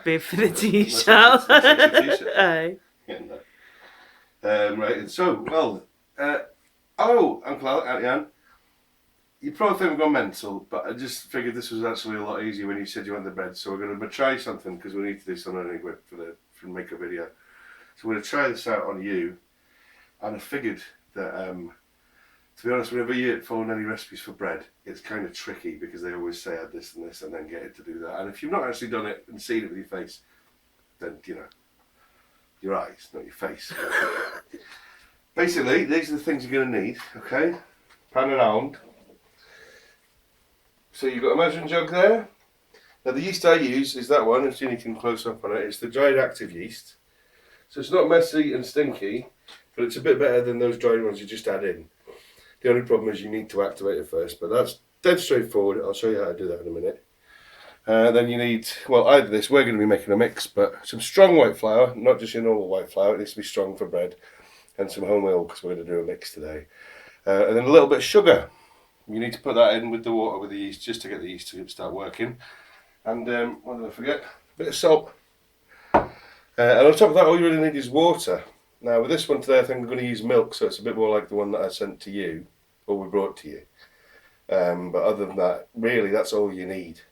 Be for the t-shirt. Aye. Yeah, no. Right, and so, well, oh, Uncle Auntie Anne, you probably think we've gone mental, but I just figured this was actually a lot easier when you said you want the bread, so we're going to try something, because we need to do something anyway for the makeup video. So we're going to try this out on you, and I figured that, to be honest, whenever you follow any recipes for bread, it's kind of tricky, because they always say add this and this, and then get it to do that, and if you've not actually done it and seen it with your face, then, you know, your eyes, not your face. Basically, these are the things you're going to need, okay? Pan and round. So you've got a measuring jug there. Now the yeast I use is that one, if you can close up on it, it's the dried active yeast. So it's not messy and stinky, but it's a bit better than those dried ones you just add in. The only problem is you need to activate it first, but that's dead straightforward. I'll show you how to do that in a minute. Then you need, well, either this, we're going to be making a mix, but some strong white flour, not just your normal white flour, it needs to be strong for bread, and some whole milk, because we're going to do a mix today. And then a little bit of sugar. You need to put that in with the water, with the yeast, just to get the yeast to start working. And what did I forget? A bit of salt. And on top of that, all you really need is water. Now with this one today, I think I'm going to use milk, so it's a bit more like the one that I sent to you, or we brought to you. But other than that, really, that's all you need.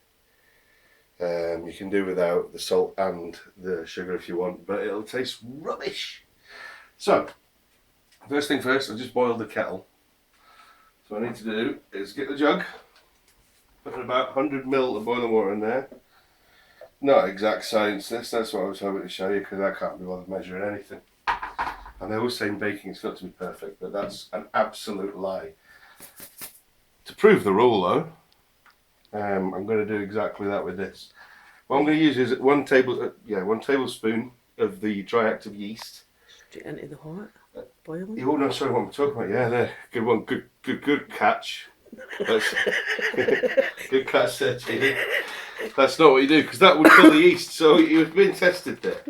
You can do without the salt and the sugar if you want, but it'll taste rubbish. So, first thing first, I just boiled the kettle. So what I need to do is get the jug, put about 100 ml of boiling water in there. Not exact science this, that's what I was hoping to show you, because I can't be bothered measuring anything. And they always say in baking it's got to be perfect, but that's an absolute lie. To prove the rule though, I'm going to do exactly that with this. What I'm going to use is one tablespoon of the dry active yeast. Straight into the hot boiling. Oh no, sorry, what I'm talking about. Yeah, there, good one, good catch. That's good catch there, Tina. That's not what you do, because that would kill the yeast. So you've been tested there.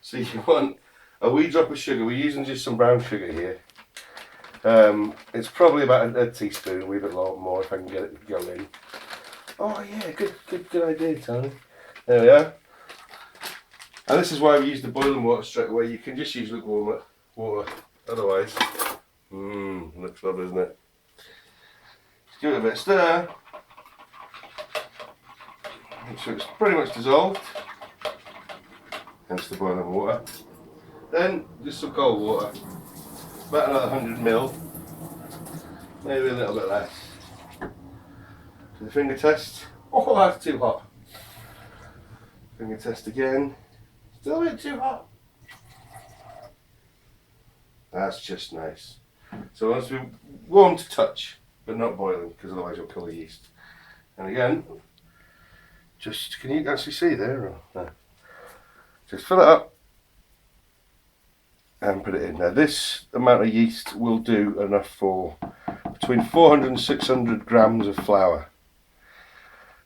So you want a wee drop of sugar. We're using just some brown sugar here. It's probably about a teaspoon, a wee bit more if I can get it to go in. Oh yeah, good idea, Tony. There we are. And this is why we use the boiling water straight away. You can just use lukewarm water, otherwise, looks lovely, doesn't it? Just give it a bit of stir. Make sure it's pretty much dissolved. Hence the boiling water. Then just some cold water. About another 100 ml. Maybe a little bit less. To the finger test. Oh, that's too hot. Finger test again. Still a bit too hot. That's just nice. So it wants to be warm to touch, but not boiling, because otherwise you'll kill the yeast. And again, just, can you actually see there? Or, no. Just fill it up and put it in. Now this amount of yeast will do enough for between 400 and 600 grams of flour.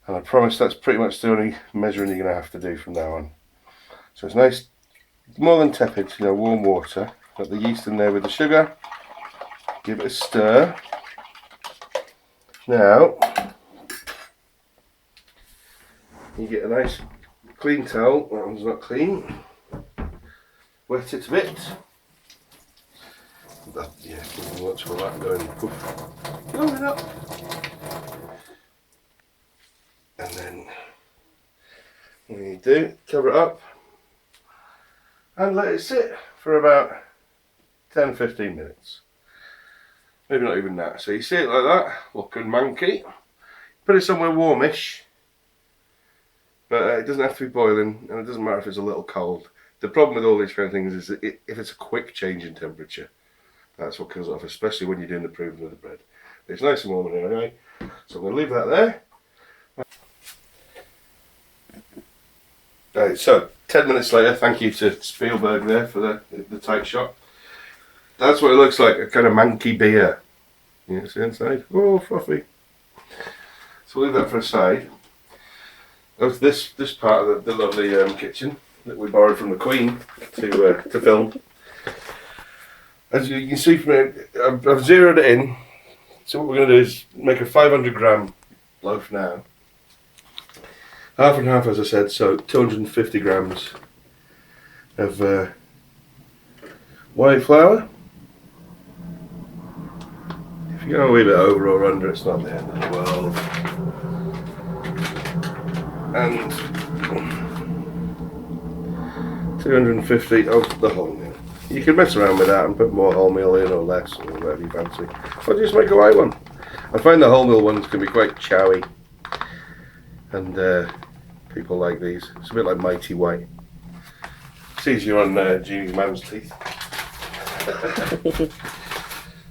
And I promise that's pretty much the only measuring you're going to have to do from now on. So it's nice, more than tepid, warm water. Got the yeast in there with the sugar. Give it a stir. Now, you get a nice clean towel. That one's not clean. Wet it a bit. Watch all that going poof. Going up. And then what you do, cover it up and let it sit for about 10-15 minutes. Maybe not even that. So you see it like that, looking manky. Put it somewhere warmish, but it doesn't have to be boiling, and it doesn't matter if it's a little cold. The problem with all these kind of things is that if it's a quick change in temperature, that's what kills it off, especially when you're doing the proving of the bread. But it's nice and warm anyway, so I'm going to leave that there. Right, so 10 minutes later, thank you to Spielberg there for the tight shot. That's what it looks like, a kind of manky beer. You see inside? Oh, fluffy. So we'll leave that for a side. Go to this part of the lovely kitchen that we borrowed from the Queen to film. As you can see from it, I've zeroed it in. So what we're going to do is make a 500 gram loaf now. half and half, as I said, so 250 grams of white flour. If you go a wee bit over or under, it's not the end of the world. And 250 of the wholemeal. You can mess around with that and put more wholemeal in or less or whatever you fancy. Or just make a white one. I find the wholemeal ones can be quite chowy, and people like these. It's a bit like Mighty White. It's easier on Jeannie's man's teeth.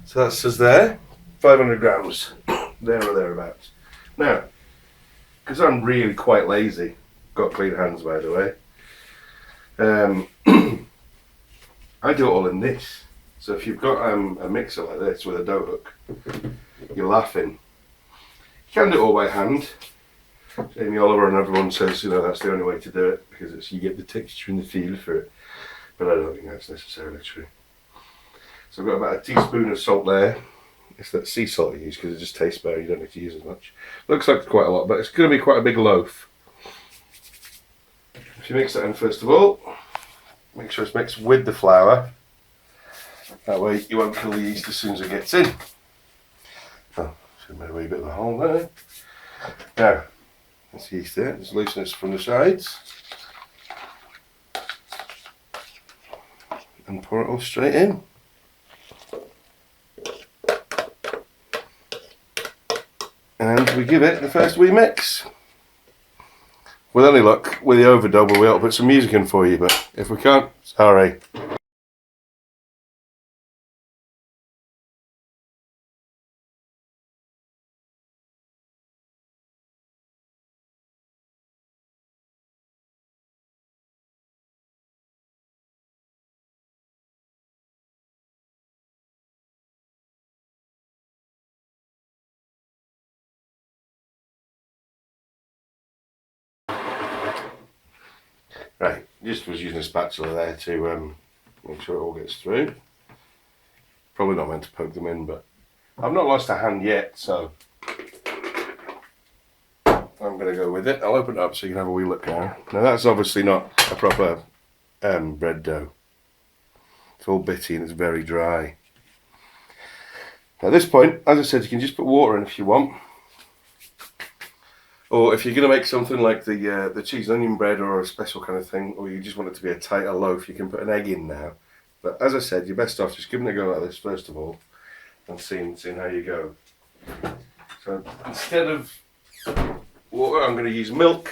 So that's us there. 500 grams, there or thereabouts. Now, because I'm really quite lazy, got clean hands by the way, I do it all in this. So if you've got a mixer like this with a dough hook, you're laughing. You can do it all by hand. Amy Oliver and everyone says, you know, that's the only way to do it because you get the texture and the feel for it. But I don't think that's necessarily true. So I've got about a teaspoon of salt there. It's that sea salt you use because it just tastes better, you don't need to use as much. Looks like quite a lot, but it's going to be quite a big loaf. If you mix that in first of all, make sure it's mixed with the flour. That way you won't kill the yeast as soon as it gets in. Oh, should have made a wee bit of a hole there. Now, that's yeast there, just loosen this from the sides. And pour it all straight in. And we give it the first wee mix. With any luck, with the overdub, we'll be able to put some music in for you, but if we can't, sorry. Right, just was using a spatula there to make sure it all gets through. Probably not meant to poke them in, but I've not lost a hand yet, so I'm going to go with it. I'll open it up so you can have a wee look now. Now that's obviously not a proper bread dough. It's all bitty and it's very dry. At this point, as I said, you can just put water in if you want. Or if you're going to make something like the cheese and onion bread or a special kind of thing, or you just want it to be a tighter loaf, you can put an egg in now. But as I said, you're best off just giving it a go like this first of all, and seeing how you go. So instead of water, I'm going to use milk.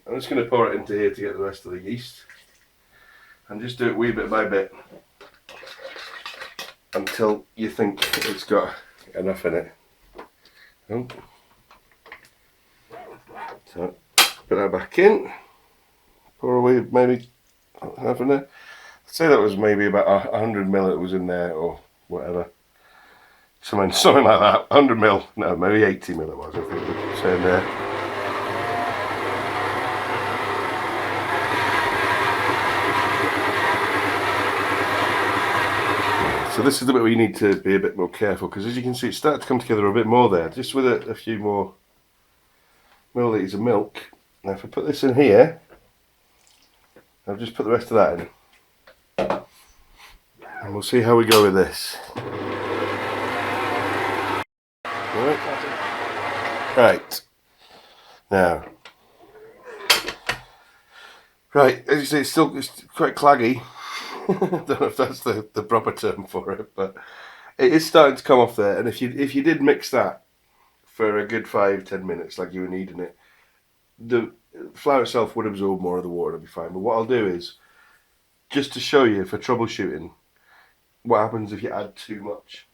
I'm just going to pour it into here to get the rest of the yeast. And just do it wee bit by bit until you think it's got enough in it. Oh. So put that back in, pour away maybe half in there. I'd say that was maybe about 100 ml that was in there or whatever. Something like that, 100 ml, no maybe 80 ml it was, I think we were saying there. So this is the bit where you need to be a bit more careful because as you can see it's starting to come together a bit more there, just with a few more milliliters of milk. Now if I put this in here, I'll just put the rest of that in. And we'll see how we go with this. Right. Now. Right, as you see it's quite claggy. I don't know if that's the proper term for it, but it is starting to come off there, and if you did mix that for a good 5-10 minutes like you were needing it, the flour itself would absorb more of the water, it'll be fine. But what I'll do is, just to show you for troubleshooting, what happens if you add too much.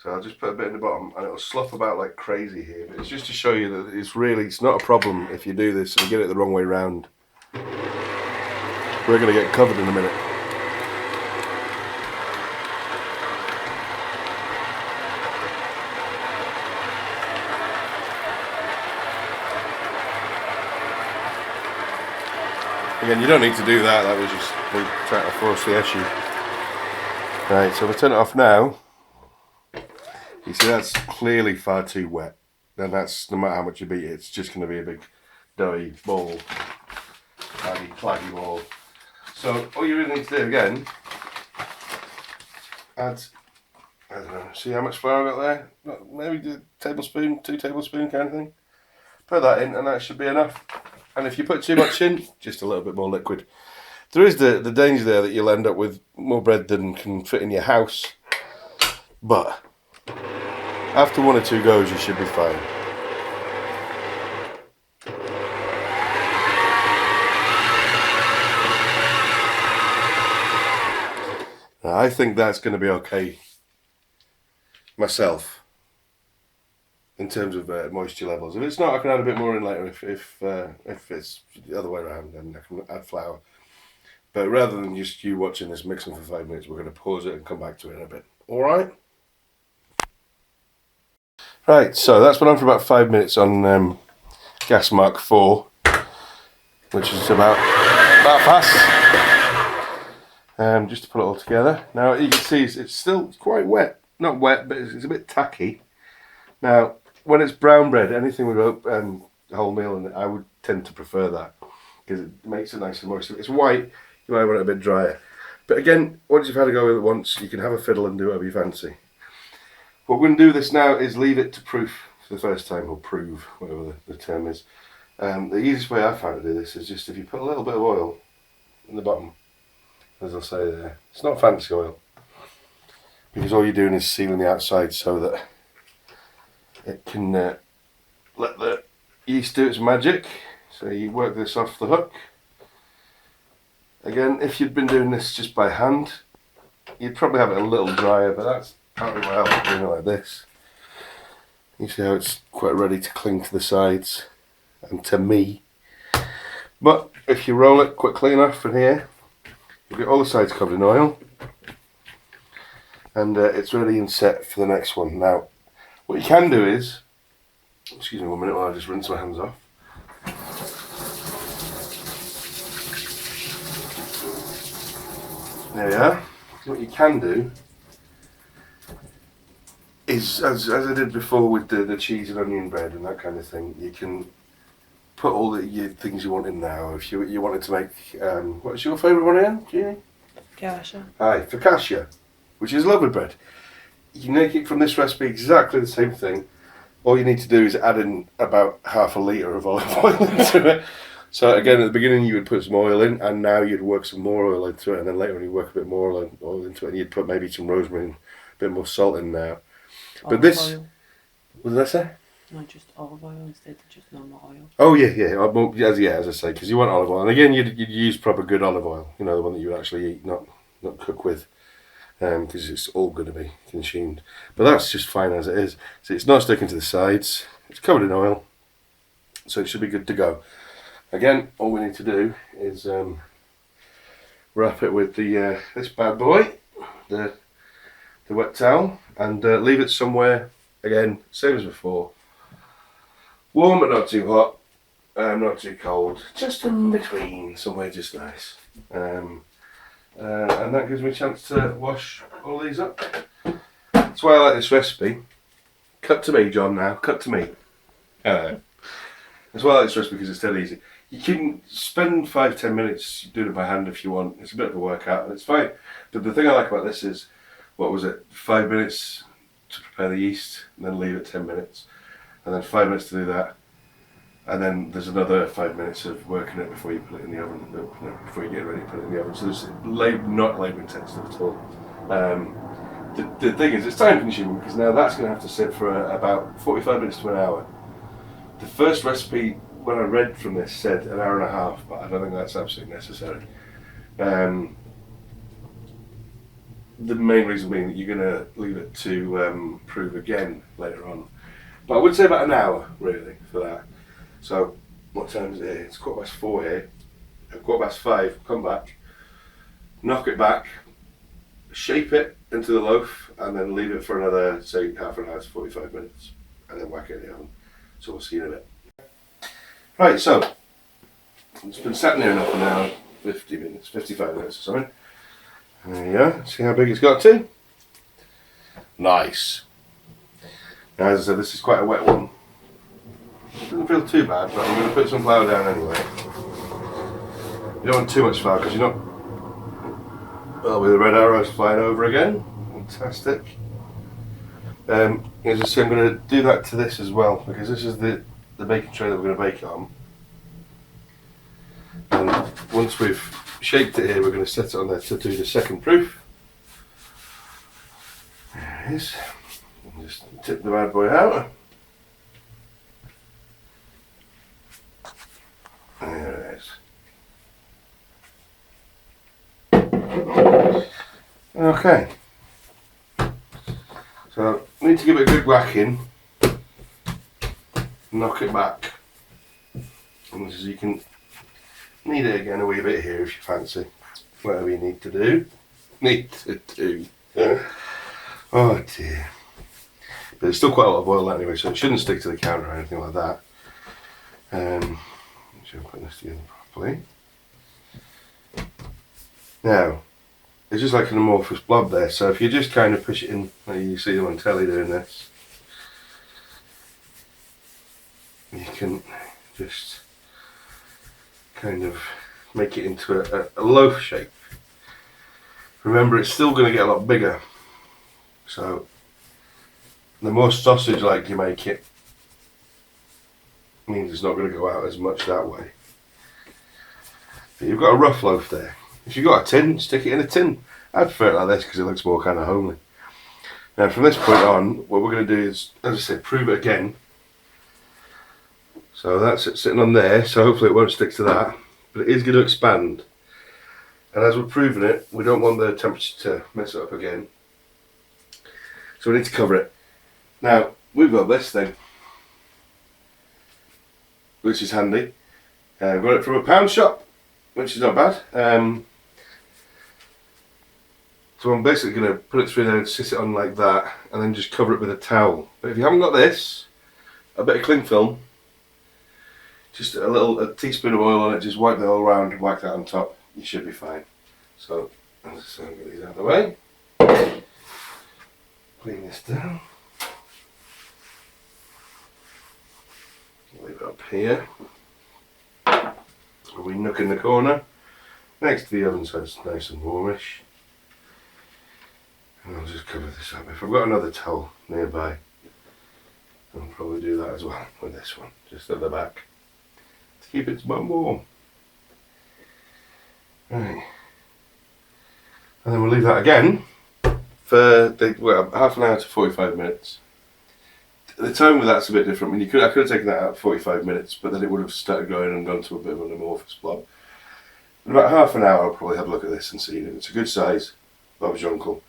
So I'll just put a bit in the bottom and it'll slough about like crazy here, but it's just to show you that it's not a problem if you do this and get it the wrong way round. We're going to get covered in a minute. Again, you don't need to do that, that was just me trying to force the issue. Right, so if I turn it off now, you see that's clearly far too wet. Then that's, no matter how much you beat it, it's just going to be a big doughy ball, claggy ball. So all you really need to do again, add, I don't know, see how much flour I got there? Maybe a tablespoon, 2 tablespoons kind of thing. Put that in and that should be enough. And if you put too much in, just a little bit more liquid. There is the danger there that you'll end up with more bread than can fit in your house. But after 1 or 2 goes, you should be fine. Now, I think that's going to be okay myself in terms of moisture levels. If it's not, I can add a bit more in later. If it's the other way around, then I can add flour. But rather than just you watching this mixing for 5 minutes, we're going to pause it and come back to it in a bit. All right? Right, so that's been on for about 5 minutes on gas mark 4, which is about past. Just to put it all together. Now you can see it's still quite wet. Not wet, but it's a bit tacky. Now, when it's brown bread, anything with wholemeal in it, I would tend to prefer that because it makes it nice and moist. If it's white, you might want it a bit drier. But again, once you've had a go with it once, you can have a fiddle and do whatever you fancy. What we're going to do this now is leave it to proof for the first time, or prove, whatever the term is. The easiest way I found to do this is just if you put a little bit of oil in the bottom, as I'll say there. It's not fancy oil, because all you're doing is sealing the outside so that it can let the yeast do its magic. So you work this off the hook. Again, if you'd been doing this just by hand, you'd probably have it a little drier, but that's partly why I like doing it like this. You see how it's quite ready to cling to the sides and to me. But if you roll it quickly enough in here, you get all the sides covered in oil, and it's ready and set for the next one. Now, what you can do is, excuse me 1 minute while I just rinse my hands off. There we are. What you can do is, as I did before with the cheese and onion bread and that kind of thing, you can put all the things you want in now. If you wanted to make, what's your favourite one again, Jeannie? Focaccia. Aye, focaccia, which is lovely bread. You make it from this recipe exactly the same thing. All you need to do is add in about half a litre of olive oil into it. So again, at the beginning you would put some oil in, and now you'd work some more oil into it, and then later on you work a bit more oil into it, and you'd put maybe some rosemary and a bit more salt in now. But this, oil. what did I say? No, just olive oil instead of just normal oil. Oh yeah, as I say, because you want olive oil, and again you'd use proper good olive oil, you know, the one that you would actually eat, not cook with, because it's all going to be consumed. But that's just fine as it is. So it's not sticking to the sides. It's covered in oil, so it should be good to go. Again, all we need to do is wrap it with the this bad boy, the wet towel, and leave it somewhere. Again, same as before. Warm but not too hot, not too cold, just in between, somewhere just nice. And that gives me a chance to wash all these up. That's why I like this recipe. Cut to me, John, now. Cut to me. That's why I like this recipe, because it's dead easy. You can spend 5-10 minutes doing it by hand if you want. It's a bit of a workout, and it's fine. But the thing I like about this is, 5 minutes to prepare the yeast, and then leave it 10 minutes. And then 5 minutes to do that, and then there's another 5 minutes of working it before you put it in the oven, before you get ready to put it in the oven. So it's not labour intensive at all. The thing is, it's time consuming, because now that's going to have to sit for about 45 minutes to an hour. The first recipe, when I read from this, said an hour and a half, but I don't think that's absolutely necessary. The main reason being that you're going to leave it to prove again later on. But I would say about an hour, really, for that. So, what time is it here? It's 4:15 here. At 5:15, come back, knock it back, shape it into the loaf, and then leave it for another, say, half an hour to 45 minutes, and then whack it in the oven. So we'll see you in a bit. Right, so, it's been sat there enough for now, 50 minutes, 55 minutes or something. There you go, see how big it's got to? Nice. Now, as I said, this is quite a wet one. Doesn't feel too bad, but I'm going to put some flour down anyway. You don't want too much flour because you're not. Well, with the red arrows flying over again. Fantastic. As I say, I'm going to do that to this as well because this is the baking tray that we're going to bake it on. And once we've shaped it here, we're going to set it on there to do the second proof. There it is. Just tip the bad boy out. There it is. Okay. So, we need to give it a good whacking. Knock it back. And as you can knead it again a wee bit here if you fancy. Whatever you need to do. Oh dear. But there's still quite a lot of oil anyway, so it shouldn't stick to the counter or anything like that. Should I put this together properly? Now, it's just like an amorphous blob there, so if you just kind of push it in, like you see them on telly doing this, you can just kind of make it into a loaf shape. Remember, it's still going to get a lot bigger, so the more sausage like you make it means it's not going to go out as much that way. But you've got a rough loaf there. If you've got a tin, stick it in a tin. I prefer it like this because it looks more kind of homely. Now from this point on, what we're going to do is, as I said, prove it again. So that's it sitting on there, so hopefully it won't stick to that. But it is going to expand. And as we're proving it, we don't want the temperature to mess it up again. So we need to cover it. Now, we've got this thing, which is handy. I've got it from a pound shop, which is not bad. So I'm basically going to put it through there and sit it on like that, and then just cover it with a towel. But if you haven't got this, a bit of cling film, just a teaspoon of oil on it, just wipe that all around and whack that on top, you should be fine. So, as I say, I'll get these out of the way. Clean this down. Leave it up here. A wee nook in the corner, next to the oven so it's nice and warmish. And I'll just cover this up. If I've got another towel nearby, I'll probably do that as well with this one, just at the back, to keep its bum warm. Right. And then we'll leave that again for half an hour to 45 minutes. The time with that's a bit different. I mean, I could have taken that out 45 minutes, but then it would have started going and gone to a bit of an amorphous blob. In about half an hour, I'll probably have a look at this and see if it's a good size. Bob's your uncle.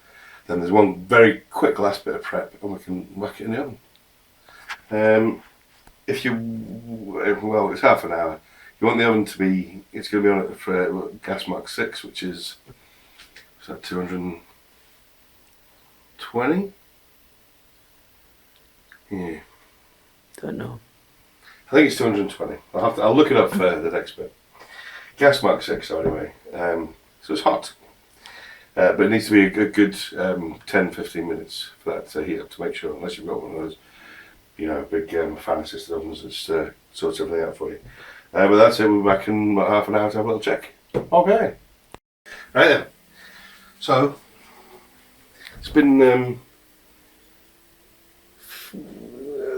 Then there's one very quick last bit of prep, and we can whack it in the oven. If you, well, it's half an hour. You want the oven to be, it's going to be on it for gas mark 6, which is that 220? Yeah. Don't know. I think it's 220. I'll look it up for the next bit. Gas mark 6, so anyway. So it's hot. But it needs to be a good 10-15 minutes for that to heat up to make sure, unless you've got one of those, big fan assisted ovens that sorts everything out for you. But that's it, we'll be back in about half an hour to have a little check. Okay. Right then. So, it's been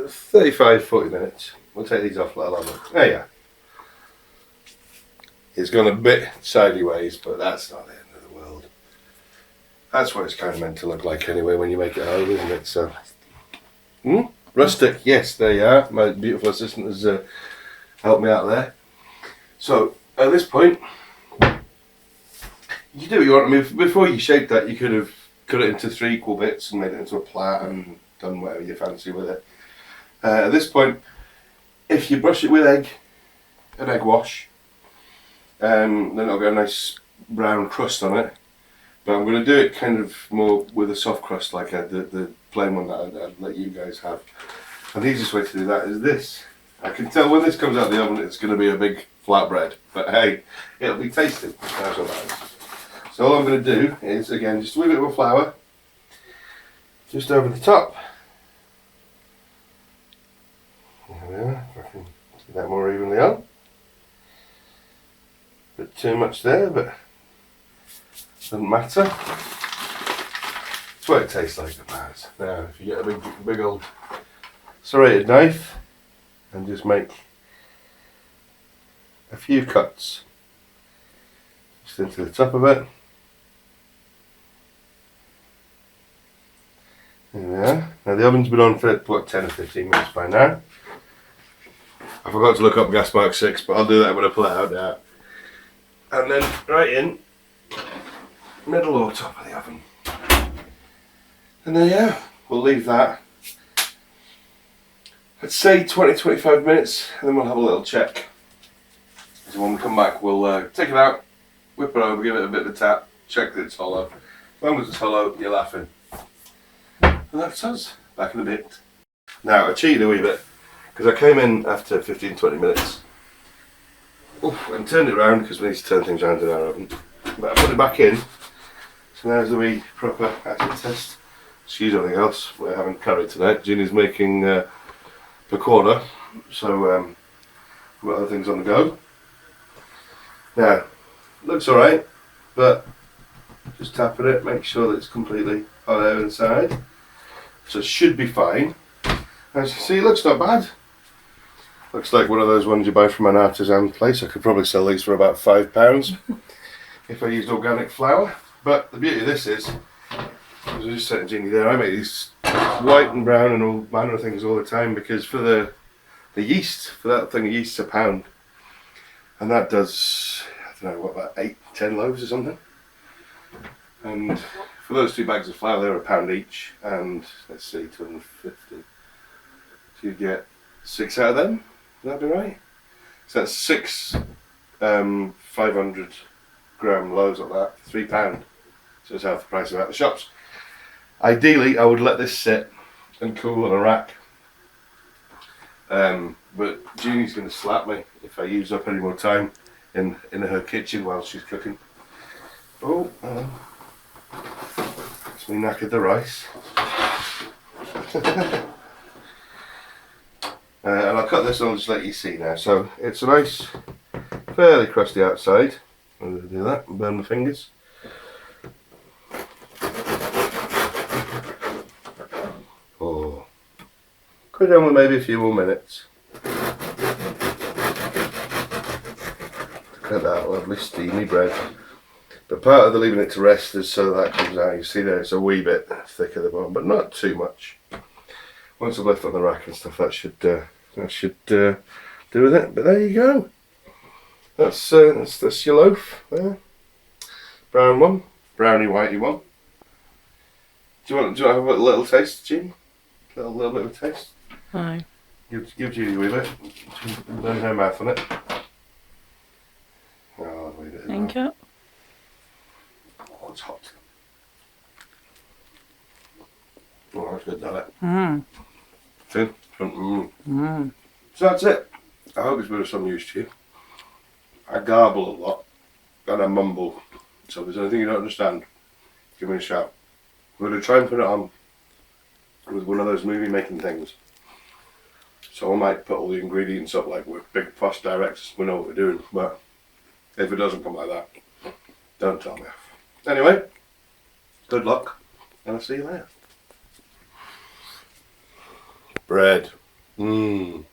35-40 minutes. We'll take these off, let alone. There you are. It's gone a bit sideways, but that's not the end of the world. That's what it's kind of meant to look like anyway when you make it home, isn't it? So, rustic, yes, there you are. My beautiful assistant has helped me out there. So, at this point, you do what you want. I mean, before you shape that, you could have cut it into 3 equal bits and made it into a plait and done whatever you fancy with it. At this point, if you brush it with an egg wash, then it'll get a nice brown crust on it. But I'm going to do it kind of more with a soft crust like the plain one that I'd let you guys have. And the easiest way to do that is this. I can tell when this comes out of the oven it's going to be a big flatbread, but hey, it'll be tasty. That's what that is. So all I'm going to do is, again, just a wee bit of flour, just over the top. There we are, if I can Get that more evenly on. Bit too much there, but doesn't matter. That's what it tastes like, it matters. Now, if you get a big old serrated knife and just make a few cuts just into the top of it. There we are. Now the oven's been on for what, 10 or 15 minutes by now. I forgot to look up gas mark 6, but I'll do that when I pull it out now. And then right in, middle or top of the oven. And there you are. We'll leave that, let's say 20-25 minutes, and then we'll have a little check. So when we come back, we'll take it out, whip it over, give it a bit of a tap, check that it's hollow. As long as it's hollow, you're laughing. And that's us. Back in a bit. Now, I cheated a wee bit, because I came in after 15-20 minutes. Oof, and turned it around, because we need to turn things around in our oven. But I put it back in, so there's the wee proper acid test. Excuse anything else, we're having curry tonight. Ginny's making picorna, so we've got other things on the go. Now, looks alright, but just tapping it, make sure that it's completely hot air inside. So it should be fine. As you can see, it looks not bad. Looks like one of those ones you buy from an artisan place. I could probably sell these for about £5 if I used organic flour. But the beauty of this is, as I was just saying to Jeannie there, I make these white and brown and all manner of things all the time, because for the yeast, for that thing of yeast's £1. And that does, I don't know, what, about 8-10 loaves or something. And for those 2 bags of flour, they're £1 each, and let's see, 250. So you get 6 out of them. Would that be right? So that's 6 500 gram loaves like that, £3. So it's half the price of at the shops. Ideally, I would let this sit and cool on a rack. But Jeannie's going to slap me if I use up any more time in her kitchen while she's cooking. Oh, it's me knackered the rice. And I'll cut this on just let you see now. So it's a nice, fairly crusty outside. I'm going to do that and burn my fingers. Oh, go down with maybe a few more minutes. Look at that lovely steamy bread. But part of the leaving it to rest is so that comes out. You see there, it's a wee bit thick at the bottom, but not too much. Once I've left it on the rack and stuff, that should do with it. But there you go. That's your loaf there. Brown one, browny whitey one. Do you want to have a little taste, Jean? A little bit of a taste. Aye. Give Judy a wee bit. Burn her mouth on it. Oh, a wee bit. Thank you. Oh, it's hot. Oh, that's good, that. See? So that's it. I hope it's been of some use to you. I garble a lot and I mumble. So if there's anything you don't understand, give me a shout. We're going to try and put it on with one of those movie making things. So I might put all the ingredients up like we're big posh directors, we know what we're doing, but if it doesn't come like that, don't tell me off. Anyway, good luck and I'll see you later. Bread. Mmm.